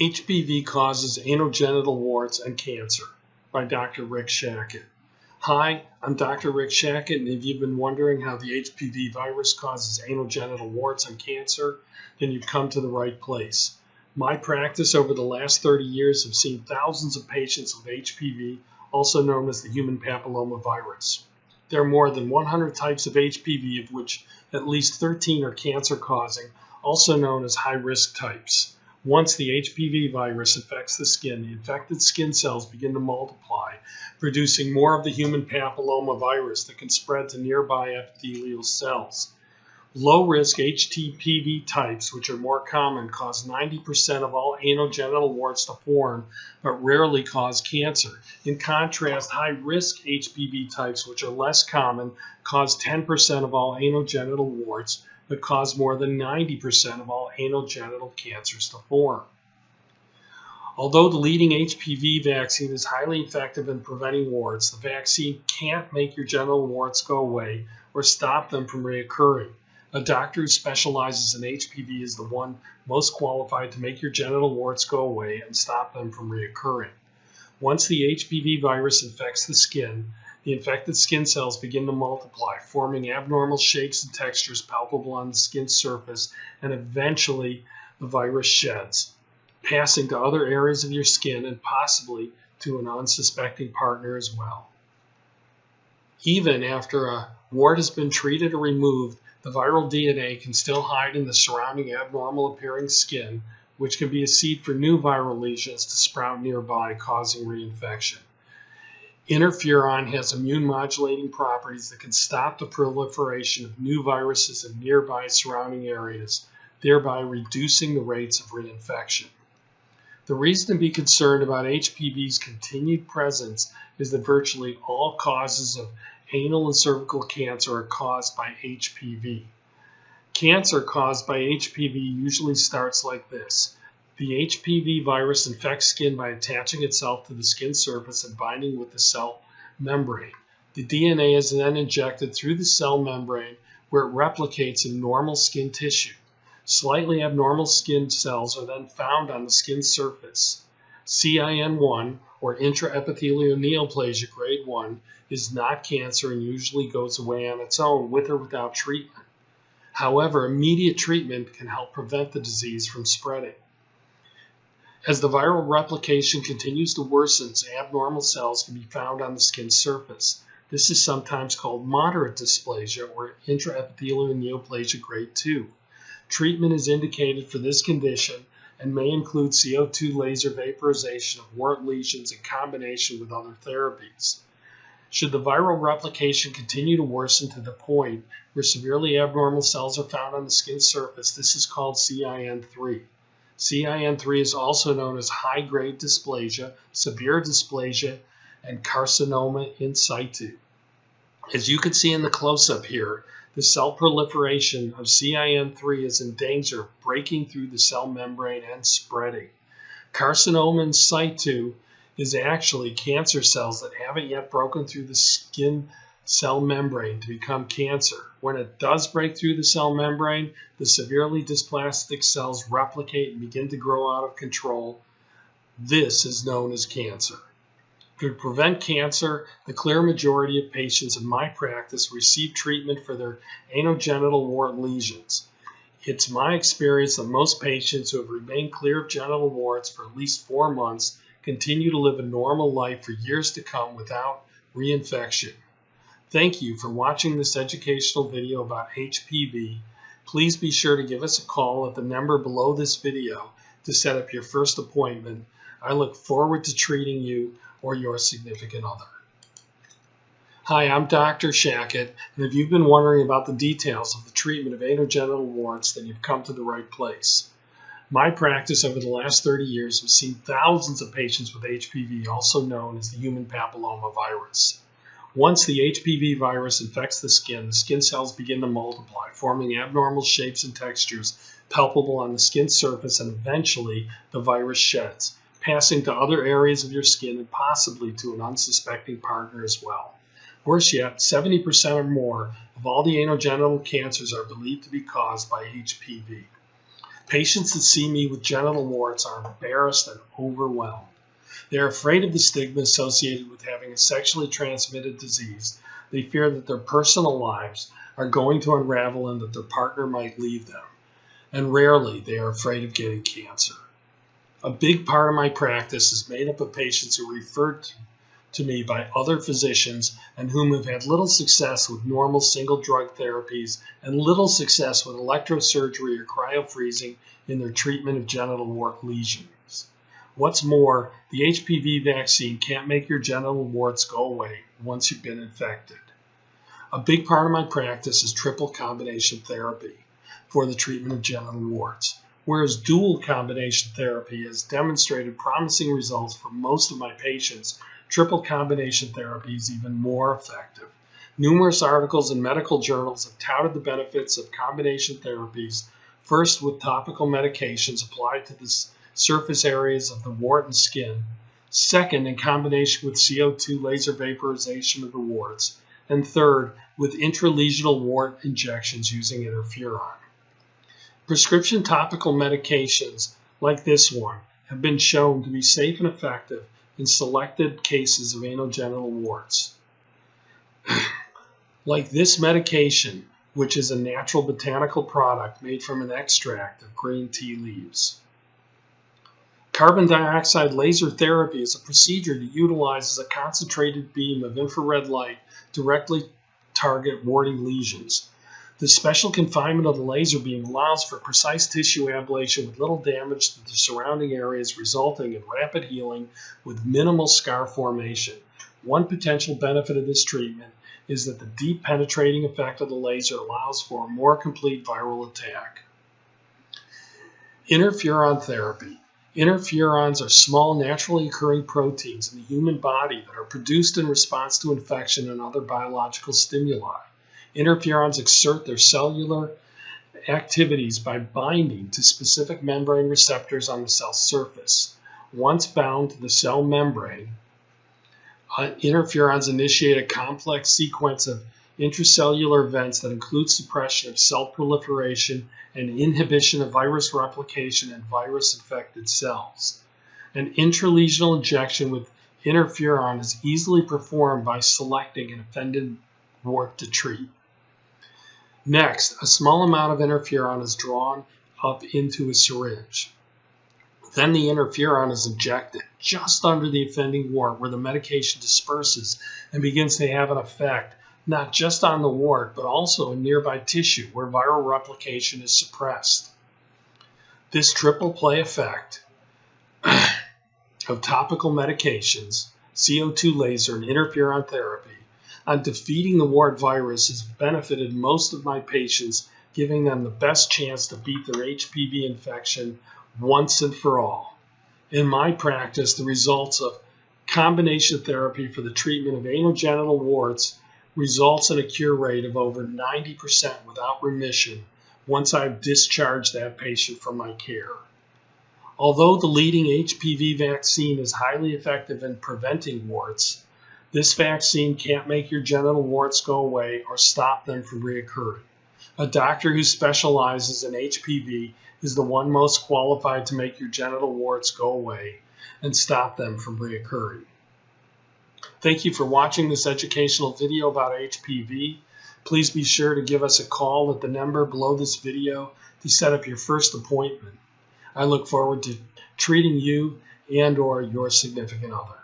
HPV causes anogenital warts and cancer by Dr. Rick Shacket. Hi, I'm Dr. Rick Shacket, and if you've been wondering how the HPV virus causes anogenital warts and cancer, then you've come to the right place. My practice over the last 30 years have seen thousands of patients with HPV, also known as the human papillomavirus. There are more than 100 types of HPV, of which at least 13 are cancer-causing, also known as high-risk types. Once the HPV virus infects the skin, the infected skin cells begin to multiply, producing more of the human papillomavirus that can spread to nearby epithelial cells. Low-risk HPV types, which are more common, cause 90% of all anogenital warts to form, but rarely cause cancer. In contrast, high-risk HPV types, which are less common, cause 10% of all anogenital warts, but cause more than 90% of all anogenital cancers to form. Although the leading HPV vaccine is highly effective in preventing warts, the vaccine can't make your genital warts go away or stop them from reoccurring. A doctor who specializes in HPV is the one most qualified to make your genital warts go away and stop them from reoccurring. Once the HPV virus infects the skin, the infected skin cells begin to multiply, forming abnormal shapes and textures palpable on the skin surface, and eventually the virus sheds, passing to other areas of your skin and possibly to an unsuspecting partner as well. Even after a wart has been treated or removed, the viral DNA can still hide in the surrounding abnormal appearing skin, which can be a seed for new viral lesions to sprout nearby, causing reinfection. Interferon has immune modulating properties that can stop the proliferation of new viruses in nearby surrounding areas, thereby reducing the rates of reinfection. The reason to be concerned about HPV's continued presence is that virtually all causes of anal and cervical cancer are caused by HPV. Cancer caused by HPV usually starts like this. The HPV virus infects skin by attaching itself to the skin surface and binding with the cell membrane. The DNA is then injected through the cell membrane where it replicates in normal skin tissue. Slightly abnormal skin cells are then found on the skin surface. CIN1, or intraepithelial neoplasia grade 1, is not cancer and usually goes away on its own with or without treatment. However, immediate treatment can help prevent the disease from spreading. As the viral replication continues to worsen, abnormal cells can be found on the skin surface. This is sometimes called moderate dysplasia or intraepithelial neoplasia grade 2. Treatment is indicated for this condition and may include CO2 laser vaporization of wart lesions in combination with other therapies. Should the viral replication continue to worsen to the point where severely abnormal cells are found on the skin surface, this is called CIN3. CIN3 is also known as high-grade dysplasia, severe dysplasia, and carcinoma in situ. As you can see in the close-up here, the cell proliferation of CIN3 is in danger of breaking through the cell membrane and spreading. Carcinoma in situ is actually cancer cells that haven't yet broken through the skin cell membrane to become cancer. When it does break through the cell membrane, the severely dysplastic cells replicate and begin to grow out of control. This is known as cancer. To prevent cancer, the clear majority of patients in my practice receive treatment for their anogenital wart lesions. It's my experience that most patients who have remained clear of genital warts for at least 4 months continue to live a normal life for years to come without reinfection. Thank you for watching this educational video about HPV. Please be sure to give us a call at the number below this video to set up your first appointment. I look forward to treating you or your significant other. Hi, I'm Dr. Shacket, and if you've been wondering about the details of the treatment of anogenital warts, then you've come to the right place. My practice over the last 30 years has seen thousands of patients with HPV, also known as the human papillomavirus. Once the HPV virus infects the skin cells begin to multiply, forming abnormal shapes and textures palpable on the skin surface, and eventually the virus sheds, passing to other areas of your skin and possibly to an unsuspecting partner as well. Worse yet, 70% or more of all the anogenital cancers are believed to be caused by HPV. Patients that see me with genital warts are embarrassed and overwhelmed. They are afraid of the stigma associated with having a sexually transmitted disease. They fear that their personal lives are going to unravel and that their partner might leave them. And rarely they are afraid of getting cancer. A big part of my practice is made up of patients who are referred to me by other physicians and whom have had little success with normal single drug therapies and little success with electrosurgery or cryofreezing in their treatment of genital wart lesions. What's more, the HPV vaccine can't make your genital warts go away once you've been infected. A big part of my practice is triple combination therapy for the treatment of genital warts, whereas dual combination therapy has demonstrated promising results for most of my patients. Triple combination therapy is even more effective. Numerous articles in medical journals have touted the benefits of combination therapies, first with topical medications applied to the surface areas of the wart and skin, second in combination with CO2 laser vaporization of the warts, and third with intralesional wart injections using interferon. Prescription topical medications like this one have been shown to be safe and effective in selected cases of anogenital warts. Like this medication, which is a natural botanical product made from an extract of green tea leaves. Carbon dioxide laser therapy is a procedure that utilizes a concentrated beam of infrared light directly target warty lesions. The special confinement of the laser beam allows for precise tissue ablation with little damage to the surrounding areas, resulting in rapid healing with minimal scar formation. One potential benefit of this treatment is that the deep penetrating effect of the laser allows for a more complete viral attack. Interferon therapy. Interferons are small, naturally occurring proteins in the human body that are produced in response to infection and other biological stimuli. Interferons exert their cellular activities by binding to specific membrane receptors on the cell surface. Once bound to the cell membrane, interferons initiate a complex sequence of intracellular events that include suppression of cell proliferation and inhibition of virus replication in virus-infected cells. An intralesional injection with interferon is easily performed by selecting an offended wart to treat. Next, a small amount of interferon is drawn up into a syringe. Then the interferon is injected just under the offending wart where the medication disperses and begins to have an effect not just on the wart but also in nearby tissue where viral replication is suppressed. This triple play effect of topical medications, CO2 laser, and interferon therapy on defeating the wart virus has benefited most of my patients, giving them the best chance to beat their HPV infection once and for all. In my practice, the results of combination therapy for the treatment of anogenital warts results in a cure rate of over 90% without remission once I've discharged that patient from my care. Although the leading HPV vaccine is highly effective in preventing warts, this vaccine can't make your genital warts go away or stop them from reoccurring. A doctor who specializes in HPV is the one most qualified to make your genital warts go away and stop them from reoccurring. Thank you for watching this educational video about HPV. Please be sure to give us a call at the number below this video to set up your first appointment. I look forward to treating you and/or your significant other.